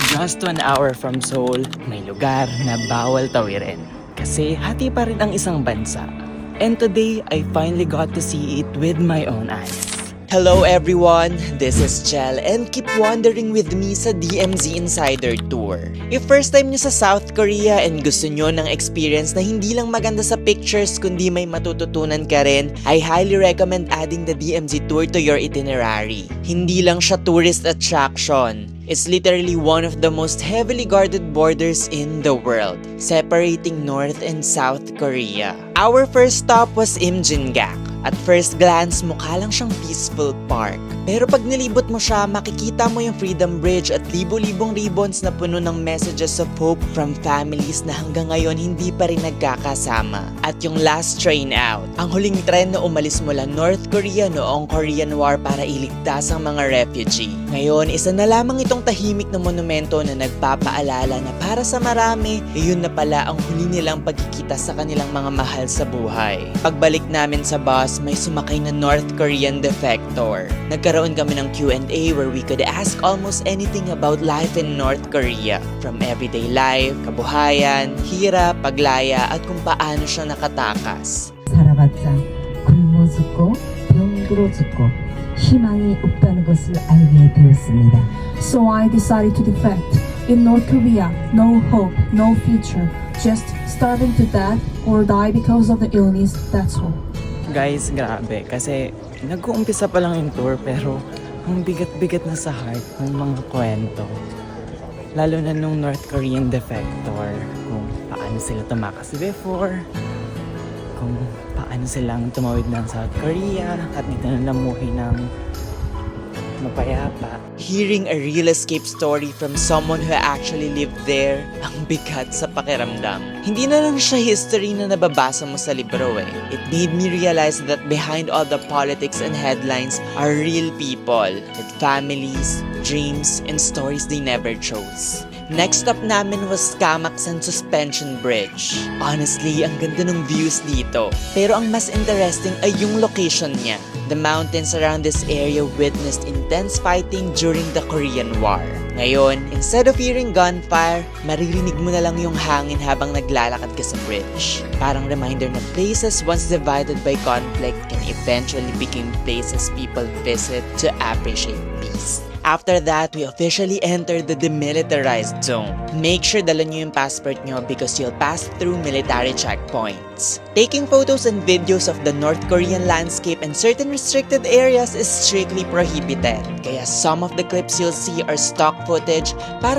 Just 1 hour from Seoul, may lugar na bawal tawirin. Kasi hati pa rin ang isang bansa. And today, I finally got to see it with my own eyes. Hello everyone, this is Chel and keep wandering with me sa DMZ Insider Tour. If first time nyo sa South Korea and gusto nyo ng experience na hindi lang maganda sa pictures kundi may matututunan ka rin, I highly recommend adding the DMZ Tour to your itinerary. Hindi lang siya tourist attraction. It's literally one of the most heavily guarded borders in the world, separating North and South Korea. Our first stop was Imjingaek. At first glance, mukha lang siyang peaceful park. Pero pag nilibot mo siya, makikita mo yung Freedom Bridge at libo-libong ribbons na puno ng messages of hope from families na hanggang ngayon hindi pa rin nagkakasama. At yung last train out, ang huling tren na umalis mula North Korea noong Korean War para iligtas ang mga refugee. Ngayon, isa na lamang itong tahimik na monumento na nagpapaalala na para sa marami, iyon na pala ang huli nilang pagkikita sa kanilang mga mahal sa buhay. Pagbalik namin sa bus, may sumakay na North Korean defector. Nagkaroon kami ng Q&A where we could ask almost anything about life in North Korea. From everyday life, kabuhayan, hirap, paglaya, at kung paano siya nakatakas. 살아봤자 굶어 죽고 병들어 죽고 희망이 없다는 것을 알게 되었습니다. So I decided to defect. In North Korea, no hope, no future. Just starving to death or die because of the illness, that's all. Guys, grabe. Kasi nag-uumpisa pa lang yung tour pero ang bigat-bigat na sa heart ng mga kwento. Lalo na nung North Korean defector. Kung paano sila tumakas before. Kung paano silang tumawid ng South Korea at dito na namuhay ng mapayapa. Hearing a real escape story from someone who actually lived there, ang bigat sa pakiramdam. Hindi na lang siya history na nababasa mo sa libro eh. It made me realize that behind all the politics and headlines are real people with families, dreams, and stories they never chose. Next stop namin was Kamaksan Suspension Bridge. Honestly, ang ganda ng views dito. Pero ang mas interesting ay yung location niya. The mountains around this area witnessed intense fighting during the Korean War. Ngayon, instead of hearing gunfire, maririnig mo na lang yung hangin habang naglalakad ka sa bridge. Parang reminder na places once divided by conflict can eventually become places people visit to appreciate peace. After that, we officially entered the demilitarized zone. Make sure dala nyo yung passport nyo because you'll pass through military checkpoints. Taking photos and videos of the North Korean landscape and certain restricted areas is strictly prohibited. Kaya some of the clips you'll see are stock footage para